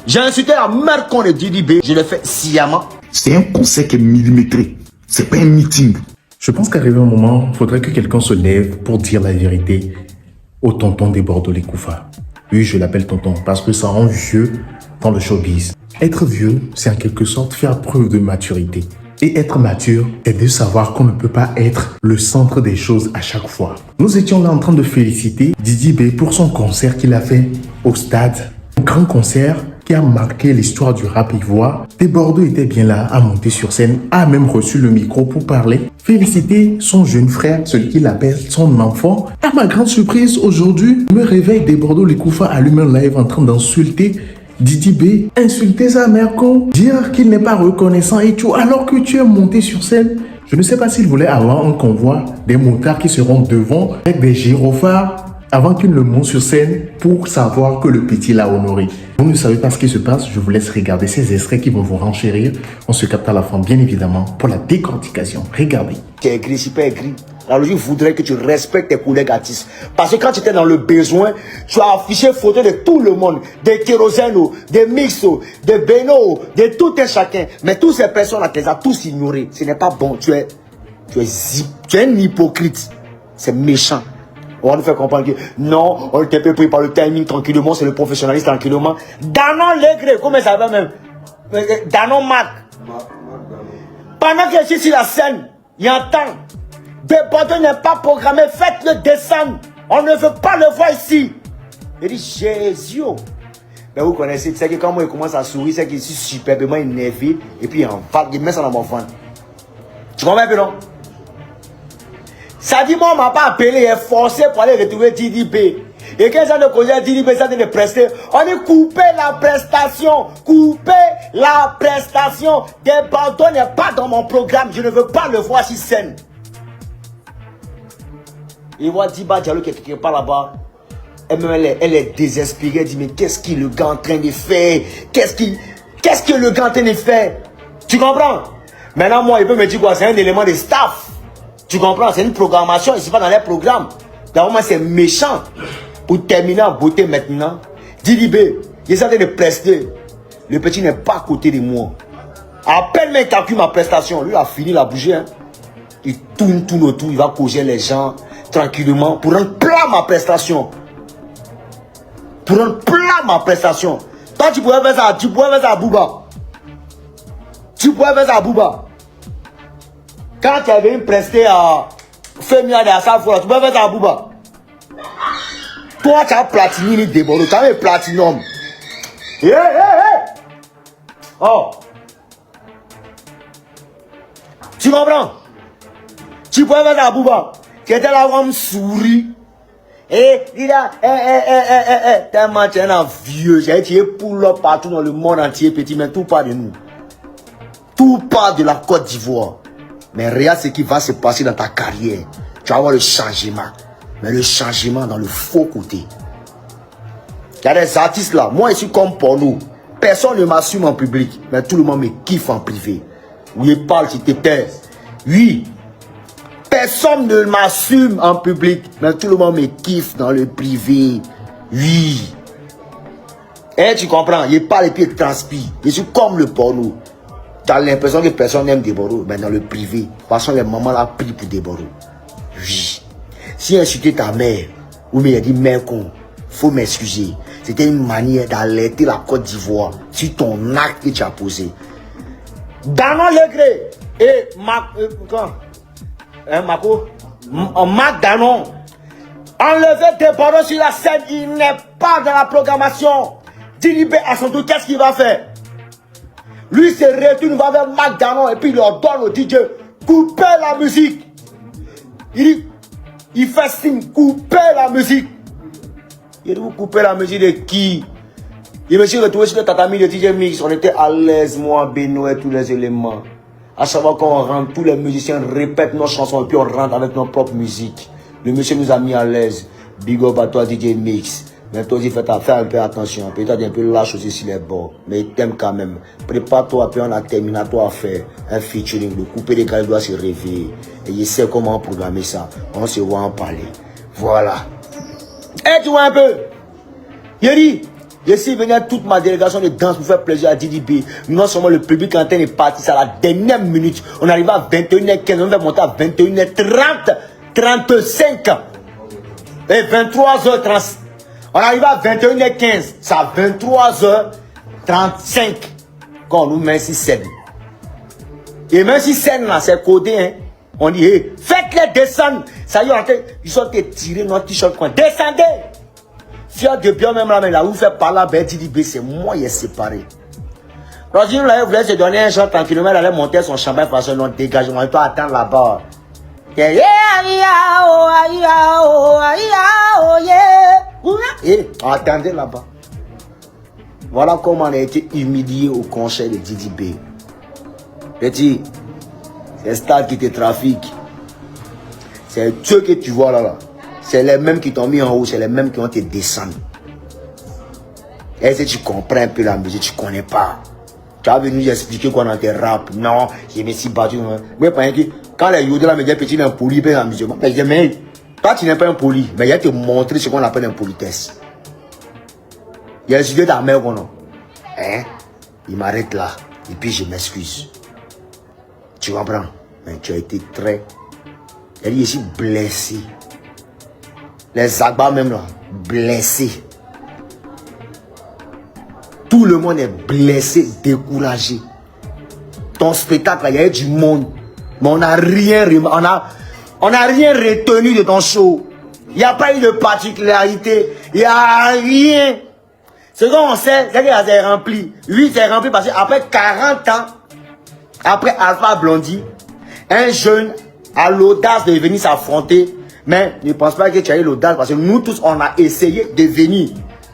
J'ai insulté la mère qu'on est Didi B. Je l'ai fait sciemment. C'est un conseil qui est millimétré. C'est pas un meeting. Je pense qu'arrivé un moment, il faudrait que quelqu'un se lève pour dire la vérité au tonton des Bordeaux-les-Couffas. Oui, je l'appelle tonton parce que ça rend vieux dans le showbiz. Être vieux, c'est en quelque sorte faire preuve de maturité. Et être mature est de savoir qu'on ne peut pas être le centre des choses à chaque fois. Nous étions là en train de féliciter Didi B pour son concert qu'il a fait au stade. Un grand concert qui a marqué l'histoire du rap ivoire. Des Bordeaux était bien là, a monté sur scène, a même reçu le micro pour parler, féliciter son jeune frère, celui qu'il appelle son enfant. À ma grande surprise, aujourd'hui, je me réveille des Bordeaux-les-Couffas allume un live en train d'insulter Didi B, insulter sa mère con, dire qu'il n'est pas reconnaissant et tout, alors que tu es monté sur scène. Je ne sais pas s'il voulait avoir un convoi, des motards qui seront devant avec des gyrophares avant qu'il ne monte sur scène pour savoir que le petit l'a honoré. Vous ne savez pas ce qui se passe, je vous laisse regarder ces extraits qui vont vous renchérir. On se capte à la fin, bien évidemment, pour la décortication. Regardez. C'est écrit, c'est pas écrit. La logique voudrait que tu respectes tes collègues artistes. Parce que quand tu étais dans le besoin, tu as affiché photo de tout le monde. Des Kérosène, des Mixo, des Beno, de tout un chacun. Mais toutes ces personnes-là, tu les as tous ignorées. Ce n'est pas bon. Tu es un hypocrite. C'est méchant. On va nous faire comprendre que non, on était pris par le timing tranquillement, c'est le professionnalisme tranquillement. Danon Legré, comment ça va même? Danon Mac. Pendant que je suis sur la scène, il y a un temps. Des Bordeaux n'est pas programmé, faites-le descendre. On ne veut pas le voir ici. Il dit Jésus. Mais vous connaissez, c'est que quand moi il commence à sourire, c'est qu'il est superbement énervé. Et puis il met ça dans mon fan. Tu comprends un peu, non? Ça dit, moi, on m'a pas appelé, il est forcé pour aller retrouver Didi B. Et quand ça de causer Didi B, ça de prester, on dit couper la prestation. Couper la prestation. Des Bordeaux n'est pas dans mon programme. Je ne veux pas le voir sur scène. Il voit Diba Diallo qui est quelque part là-bas. Elle est désespérée. Elle dit, mais qu'est-ce que le gars est en train de faire? Qu'est-ce que le gars est en train de faire? Tu comprends? Maintenant, moi, il peut me dire quoi? C'est un élément de staff. Tu comprends? C'est une programmation, ici pas dans les programmes. D'abord, moi, c'est méchant. Pour terminer en beauté maintenant, Didi B, il est en train de prester. Le petit n'est pas à côté de moi. À peine il calcule ma prestation. Lui, il a fini la bouger. Hein. Il tourne autour, il va causer les gens tranquillement pour rendre plat ma prestation. Pour rendre plat ma prestation. Toi, tu pourrais faire ça à Bouba. Tu pourrais faire ça à Bouba. Quand tu avais une prestée à Femia de Asafora, tu peux faire ça à Bouba. Toi, tu as platini des Bordeaux, tu as un platinum. Oh. Tu comprends? Tu peux faire ça à Bouba. Tu étais là, on me sourit. Et il a, tellement tu es un vieux. J'ai tiré pour l'autre partout dans le monde entier, petit, mais tout part de nous. Tout part de la Côte d'Ivoire. Mais regarde ce qui va se passer dans ta carrière. Tu vas voir le changement. Mais le changement dans le faux côté. Il y a des artistes là. Moi, je suis comme pour nous. Personne ne m'assume en public. Mais tout le monde me kiffe en privé. Oui, parle, tu te tais. Oui. Personne ne m'assume en public. Mais tout le monde me kiffe dans le privé. Oui. Et tu comprends? Il parle et puis il transpire. Je suis comme le porno. Tu as l'impression que personne n'aime des Bordeaux, mais dans le privé, parce que les mamans l'ont pris pour des Bordeaux. Oui. Si insulter ta mère, ou bien il a dit mère con, faut m'excuser. C'était une manière d'alerter la Côte d'Ivoire sur ton acte que tu as posé. Danon Legré et Mac Danon, enlever des Bordeaux sur la scène, il n'est pas dans la programmation. Didi B à son tour, qu'est-ce qu'il va faire? Lui se retourne, va vers Mac Danon et puis il leur donne au DJ, coupez la musique. Il fait signe, coupez la musique. Il dit, vous coupez la musique de qui? Je me suis retrouvé sur le tatami de DJ Mix, on était à l'aise, moi, Beno et tous les éléments. À savoir qu'on rentre, tous les musiciens répètent nos chansons et puis on rentre avec nos propres musiques. Le monsieur nous a mis à l'aise. Big up à toi DJ Mix. Mais toi aussi, fais un peu attention. Peut-être un peu lâche aussi sur les bords. Mais il t'aime quand même. Prépare-toi, puis on a terminé à toi à faire un featuring. Le couper des gars, il doit se réveiller. Et il sait comment programmer ça. On se voit en parler. Voilà. Et tu vois un peu. Il dit, Je suis venu à toute ma délégation de danse pour faire plaisir à DDB. Non seulement le public en train de partir, c'est à la dernière minute. On arrive à 21h15, on va monter à 21h30, 35 et 23h30. On arrive à 21h15, c'est à 23h35 quand on nous met ici scène. Et même si scène là, c'est codé, hein, on dit, hey, faites-les descendre. Ça y est, ils sont tirés notre t-shirt. Descendez! Fier de bien même là, mais là où fait par là, ben DDB, c'est moi qui est séparé. Rosine là, voulait se donner un chant tranquillement, elle allait monter son champagne façon non dégagement, il peut attendre là-bas. Et attendez là-bas. Voilà comment on a été humilié au conseil de DDB. Petit, c'est Stade qui te trafique. C'est ceux que tu vois là. C'est les mêmes qui t'ont mis en haut, c'est les mêmes qui ont te descendu. Est-ce que tu comprends un peu la musique? Tu ne connais pas. Tu as venu nous expliquer qu'on a des rap. Non, je me suis battu. Mais quand les Yoda me disent petit, il est impoli, il est en musique. Je dis, mais toi, tu n'es pas impoli. Mais il y a te montrer ce qu'on appelle impolitesse. Il y a les idées d'armée qu'on a. Hein? Il m'arrête là. Et puis je m'excuse. Tu comprends? Mais tu as été très. Elle est ici blessé. Les Agba même là, blessés. Tout le monde est blessé, découragé. Ton spectacle, il y a du monde. Mais on n'a rien retenu de ton show. Il n'y a pas eu de particularité. Il n'y a rien. Ce qu'on sait, c'est qu'il c'est rempli. Oui, c'est rempli parce qu'après 40 ans, après Alpha Blondy, un jeune a l'audace de venir s'affronter. Mais ne pense pas que tu as eu l'audace parce que nous tous, on a essayé de venir.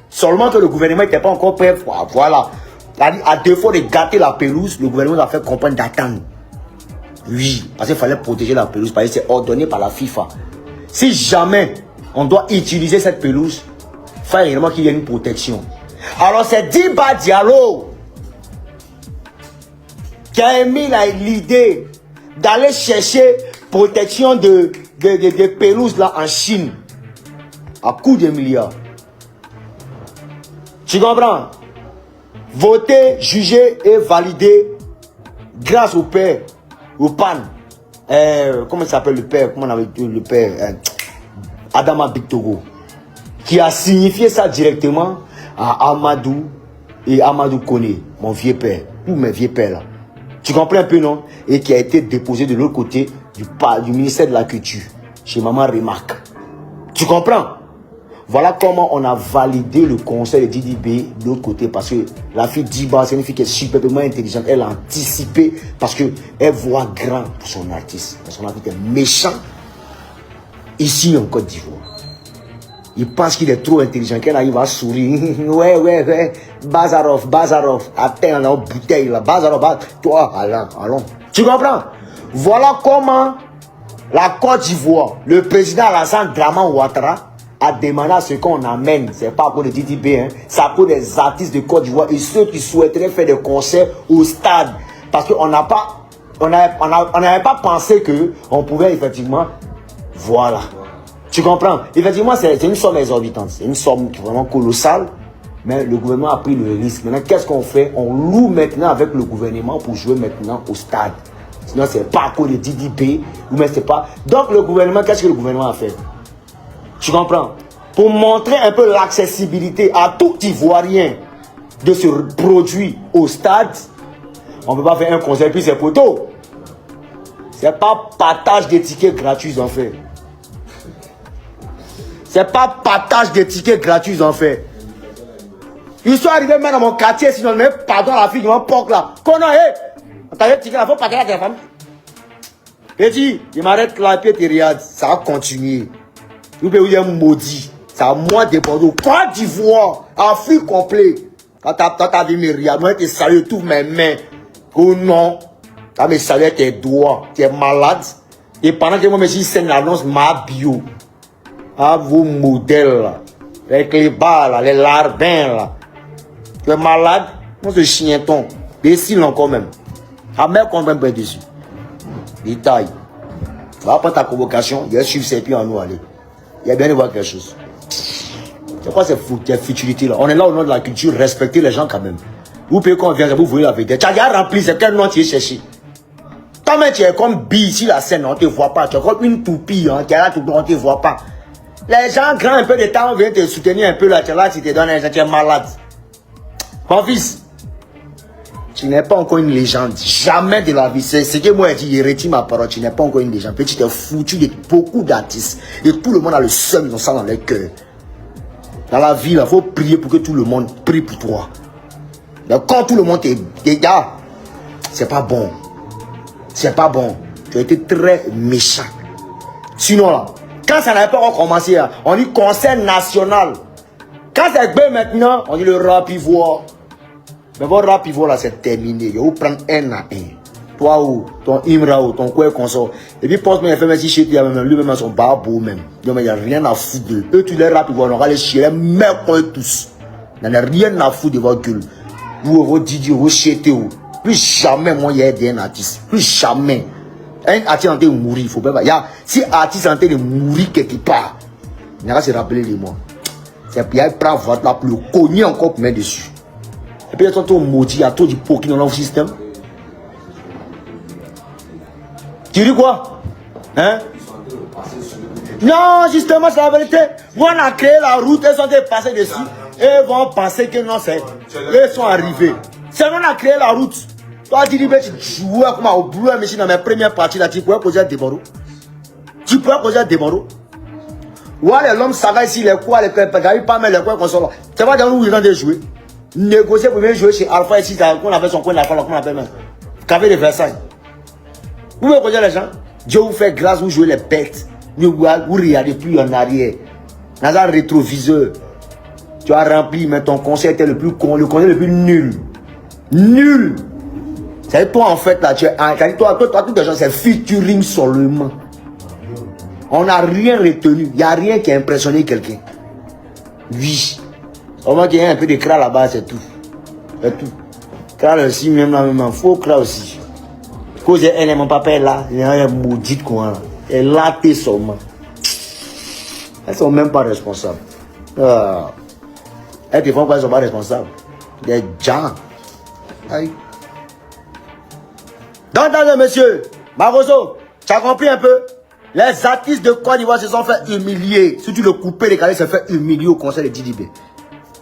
Seulement que le gouvernement n'était pas encore prêt. Voilà. À défaut de gâter la pelouse, le gouvernement a fait comprendre d'attendre. Oui, parce qu'il fallait protéger la pelouse, parce que c'est ordonné par la FIFA. Si jamais on doit utiliser cette pelouse, il faut réellement qu'il y ait une protection. Alors c'est Diba Diallo qui a émis l'idée d'aller chercher protection de pelouses là en Chine à coût de milliards. Tu comprends? Voter, juger et valider grâce au père, au PAN. Comment il s'appelle le père? Comment on avait dit le père? Adama Bictogo. Qui a signifié ça directement à Amadou et Amadou Kone, mon vieux père, ou mes vieux pères là. Tu comprends un peu, non? Et qui a été déposé de l'autre côté du ministère de la Culture, chez Maman Remarque. Tu comprends? Voilà comment on a validé le conseil de DDB de l'autre côté, parce que la fille Diba, c'est une fille qui est superbement intelligente. Elle a anticipé parce qu'elle voit grand pour son artiste. Son artiste est méchant ici en Côte d'Ivoire. Il pense qu'il est trop intelligent, qu'elle arrive à sourire. Ouais, Bazarov, attends, la bouteille, là, Bazarov, toi, allons. Tu comprends? Voilà comment la Côte d'Ivoire, le président Alassane Draman Ouattara, a demandé à ce qu'on amène, c'est pas pour le DDB, hein, c'est pour des artistes de Côte d'Ivoire et ceux qui souhaiteraient faire des concerts au stade. Parce qu'on n'a pas, on n'avait pas pensé qu'on pouvait effectivement, voilà. Tu comprends? Effectivement, c'est une somme exorbitante, c'est une somme vraiment colossale, mais le gouvernement a pris le risque. Maintenant, qu'est-ce qu'on fait? On loue maintenant avec le gouvernement pour jouer maintenant au stade. Sinon, c'est pas pour le DDB, mais c'est pas. Donc, le gouvernement, qu'est-ce que le gouvernement a fait? Tu comprends? Pour montrer un peu l'accessibilité à tout Ivoirien de ce produit au stade, on ne peut pas faire un concert puis c'est poteau. C'est pas partage des tickets gratuits en fait. C'est pas partage des tickets gratuits en fait. Ils sont arrivés même dans mon quartier, sinon mais pardon la fille de mon porc là. Qu'on a, t'as des tickets là, faut pas qu'elle a des femmes. Et dit, il m'arrête là, puis tu regardes, ça va continuer. Vous pouvez vous dire maudit. C'est à moi de Bordeaux. Côte d'Ivoire, Afrique complet. Quand t'as vu mes regards, moi, tu salues tous mes mains. Oh non. T'as me salué tes doigts. Tu es malade. Et pendant que moi, je suis l'annonce, ma bio. Ah, vos modèles là. Avec les bas là, les larbins là. Tu es malade. Moi, ce chienton. Décile encore même. Ah, mais combien de dessus? Détail. Va prendre ta convocation. Il y a suivre ses pieds en nous aller. Il y a bien de voir quelque chose. C'est quoi ces futilités là? On est là au nom de la culture, respectez les gens quand même. Vous pouvez qu'on vienne, vous voyez la vérité. Tu as déjà rempli, c'est quel nom tu es cherché? Toi-même, tu es comme bille sur la scène, on ne te voit pas. Tu es comme une toupie, hein, qui est là tout le monde, on ne te voit pas. Les gens, grand un peu de temps, on vient te soutenir un peu là, tu es là, tu te donnes un tu es malade. Mon fils, tu n'es pas encore une légende. Jamais de la vie. C'est ce que moi, je dis, je retire ma parole. Tu n'es pas encore une légende. Petit, tu es foutu de beaucoup d'artistes. Et tout le monde a le seum, ils ont ça dans leur cœur. Dans la vie, il faut prier pour que tout le monde prie pour toi. Mais quand tout le monde est gars, c'est pas bon. C'est pas bon. Tu as été très méchant. Sinon là, quand ça n'avait pas encore commencé, on dit concert national. Quand c'est bien maintenant, on dit le rap ivoire. Mais votre rap ivoire là, c'est terminé. Je vais vous prendre un à un. Toi ou ton Imra ou ton quoi consort. Et puis pense-moi, il fait même si chez toi, lui-même son barbeau même. Donc il n'y a rien à foutre d'eux. Eux, tu les rap ivoire, on va les chier, les mecs pour eux tous. Il n'y a rien à foutre de votre gueule. Vous Didi, vous chétez où. Plus jamais, moi, il y a un artiste. Plus jamais. Un artiste en train de mourir, il faut pas. Si artiste en train de mourir quelque part, il n'y a qu'à se rappeler de moi. C'est bien prendre votre là pour le cogner encore pour mettre dessus. Et puis, il y a tout maudit, il y a tout du poking dans le système. Tu dis quoi? Hein? Non, justement, c'est la vérité. On a créé la route, ils sont passés dessus. Et ils vont penser que non, c'est. Ils sont arrivés. C'est nous qui a créé la route. Toi, tu dis, tu jouais comme au boulot, mais dans mes premières parties, là, tu pouvais poser un débarreau. Tu pouvais poser un débarreau. Ouais, l'homme savait ici, les quoi, les pas mal, les quoi, qu'on soit là. Tu vas dans où il de jouer. Négocier pour venir jouer chez Alpha ici, qu'on avait son coin d'Alpha, qu'on appelle même. Café de Versailles. Vous pouvez poser les gens. Dieu vous fait grâce, vous jouez les bêtes. Vous regardez plus en arrière. Dans un rétroviseur. Tu as rempli, mais ton conseil était le plus con, le conseil le plus nul. Nul. C'est toi en fait là, toi, toutes les gens, c'est featuring seulement. On n'a rien retenu. Il n'y a rien qui a impressionné quelqu'un. Oui. Au moins qu'il y ait un peu de cras là-bas, c'est tout. C'est tout. Cras aussi, même là, même, faut cras aussi. Cause elle, mon papa est là, il y a un maudit quoi. Elle là, t'es seulement. Elles sont même pas responsables. Elles te font quoi, elles sont pas responsables. Des gens. Aïe. Donc, monsieur, Maroso, tu as compris un peu? Les artistes de Côte d'Ivoire se sont fait humilier. Si tu le coupais, les carrés se fait humilier au conseil de Didibé.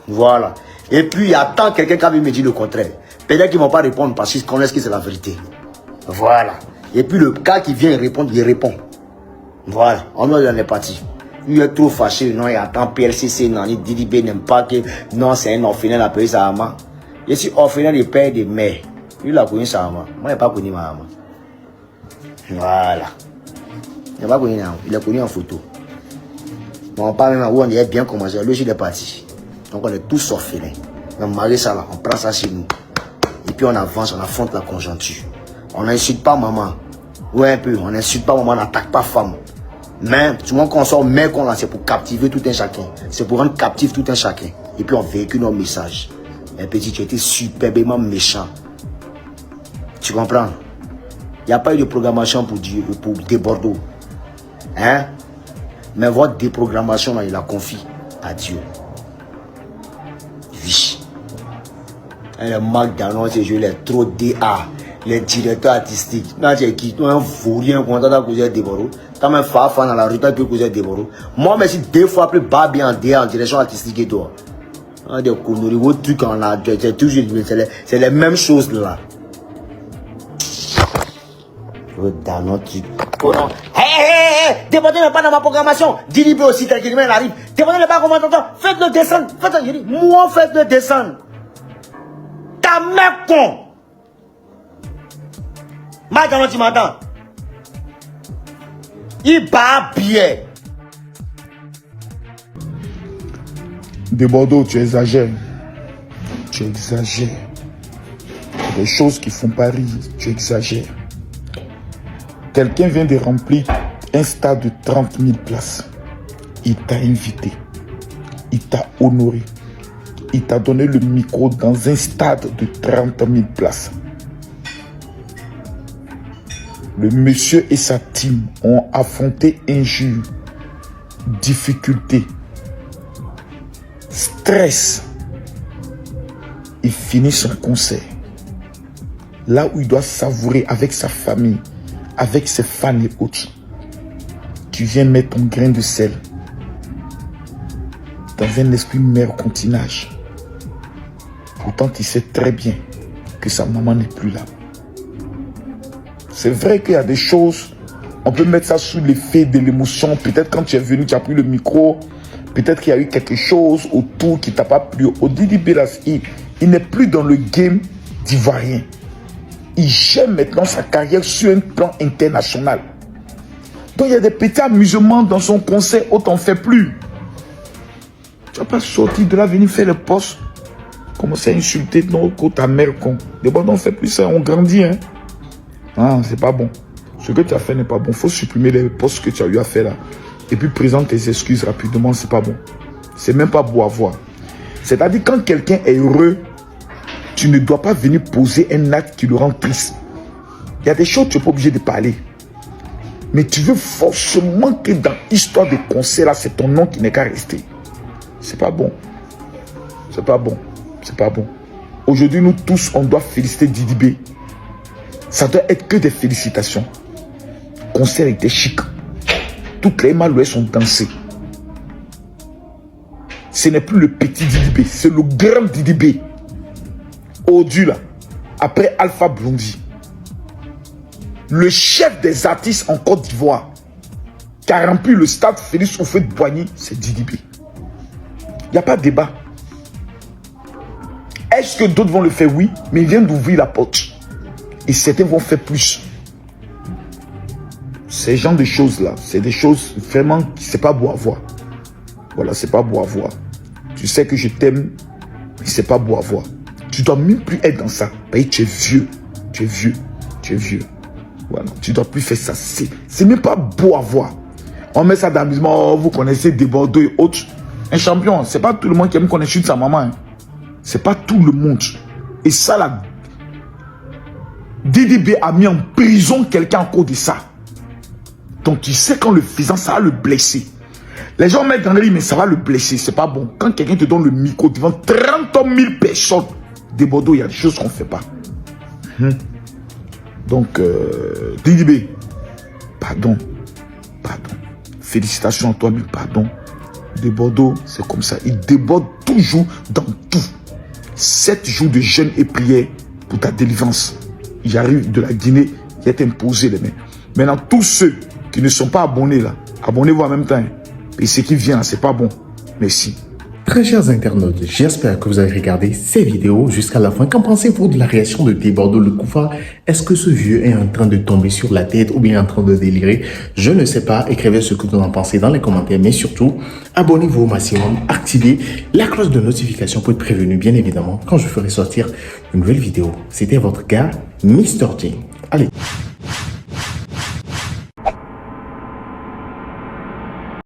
Voilà. Et puis, il attend quelqu'un qui a me dit le contraire. Peut-être qu'ils ne vont pas répondre parce qu'ils connaissent que c'est la vérité. Voilà. Et puis, le gars qui vient répondre, il répond. Voilà. On en est parti. Il est trop fâché. Non, il attend PLCC. Non, Didibé n'aime pas que. Non, c'est un orphelin appelé Sahama. Je suis orphelin de père et de mère. Il a connu Sahama. Moi, je n'ai pas connu ma maman. Voilà. Il n'a pas connu, il a connu en photo. Mon père même où on est bien commencé, lui il est parti. Donc on est tous orphelins. On marie ça là, on prend ça chez nous. Et puis on avance, on affronte la conjoncture. On n'insulte pas maman. Ouais un peu, on n'insulte pas maman, on n'attaque pas femme. Mais souvent quand on sort mec qu'on là, c'est pour captiver tout un chacun. C'est pour rendre captif tout un chacun. Et puis on véhicule nos messages. Un petit, tu étais superbement méchant. Tu comprends? Il n'y a pas eu de programmation pour Dieu, pour des Bordeaux. Hein? Mais votre déprogrammation, là, il la confie à Dieu. Oui. Et le manque d'annonce, je l'ai trop DA. Les directeurs artistiques. Non, c'est qui? Toi, un vaurien, content de causer des Bordeaux. Quand même, fan dans la rue, tu peux causer des Bordeaux. Moi, mais si deux fois plus bas bien en DA, en direction artistique et toi. Des conneries, vos trucs en a, c'est toujours, c'est les mêmes choses là. Dans notre truc. Oh non. Hé, Débordez pas dans ma programmation. Didibé aussi, tel qu'il arrive. Débordez pas comment t'entends. Faites-le descendre. Faites-le, je dis, moi, faites-le descendre. Ta mère con. Maintenant, tu m'entends. Il bat bien. De Bordeaux, tu exagères. Tu exagères. Les choses qui font pas rire, tu exagères. Quelqu'un vient de remplir un stade de 30 000 places. Il t'a invité. Il t'a honoré. Il t'a donné le micro dans un stade de 30 000 places. Le monsieur et sa team ont affronté injures, difficultés. stress, il finit son concert. Là où il doit savourer avec sa famille, avec ses fans et autres. Tu viens mettre ton grain de sel dans un esprit mercantinage. Pourtant, tu sais très bien que sa maman n'est plus là. C'est vrai qu'il y a des choses, on peut mettre ça sous l'effet de l'émotion. Peut-être quand tu es venu, tu as pris le micro. Peut-être qu'il y a eu quelque chose autour qui ne t'a pas plu. Didi B, il n'est plus dans le game d'ivoirien. Il gère maintenant sa carrière sur un plan international. Donc il y a des petits amusements dans son concert, autant fait plus. Tu vas pas sortir de là, venir faire le poste, commencer à insulter ta mère con. D'abord, on fait plus ça, on grandit. Hein. Ah, c'est pas bon. Ce que tu as fait n'est pas bon. Il faut supprimer les postes que tu as eu à faire là. Et puis présente tes excuses rapidement, c'est pas bon. C'est même pas beau à voir. C'est-à-dire quand quelqu'un est heureux, tu ne dois pas venir poser un acte qui le rend triste. Il y a des choses que tu n'es pas obligé de parler. Mais tu veux forcément que dans l'histoire de concert là, c'est ton nom qui n'est qu'à rester. C'est pas bon. C'est pas bon. C'est pas bon. Aujourd'hui, nous tous, on doit féliciter Didi B. Ça doit être que des félicitations. Le concert était chic. Toutes les Malouais sont dansées. Ce n'est plus le petit Didi B, c'est le grand Didi B. Au-dessus là, après Alpha Blondy. Le chef des artistes en Côte d'Ivoire qui a rempli le stade Félix Houphouët-Boigny, c'est Didi B. Il n'y a pas de débat. Est-ce que d'autres vont le faire? Oui, mais il vient d'ouvrir la porte. Et certains vont faire plus. Ces genres de choses-là, c'est des choses vraiment, c'est pas beau à voir. Voilà, c'est pas beau à voir. Tu sais que je t'aime, mais c'est pas beau à voir. Tu dois même plus être dans ça. Parce que tu es vieux. Tu es vieux. Tu es vieux. Voilà, tu dois plus faire ça. C'est même pas beau à voir. On met ça d'amusement. Oh, vous connaissez des Bordeaux et autres. Un champion, c'est pas tout le monde qui aime qu'on insulte sa maman. Hein. C'est pas tout le monde. Et ça, là, Didi B a mis en prison quelqu'un à cause de ça. Donc tu sais qu'en le faisant, ça va le blesser. Les gens mettent dans le lit, mais ça va le blesser. C'est pas bon. Quand quelqu'un te donne le micro devant 30 000 personnes de Bordeaux, il y a des choses qu'on ne fait pas. Donc, Didi B, pardon. Pardon. Félicitations à toi, mais pardon. De Bordeaux, c'est comme ça. Il déborde toujours dans tout. 7 jours de jeûne et prière pour ta délivrance. Il arrive de la Guinée, il est imposé les mains. Maintenant, tous ceux qui ne sont pas abonnés là, abonnez-vous en même temps. Et ce qui vient, c'est pas bon. Merci. Très chers internautes, j'espère que vous avez regardé ces vidéos jusqu'à la fin. Qu'en pensez-vous de la réaction de Debordo le Koufa? Est-ce que ce vieux est en train de tomber sur la tête ou bien en train de délirer? Je ne sais pas. Écrivez ce que vous en pensez dans les commentaires. Mais surtout, abonnez-vous au maximum. Activez la cloche de notification pour être prévenu, bien évidemment, quand je ferai sortir une nouvelle vidéo. C'était votre gars, Mr. J. Allez.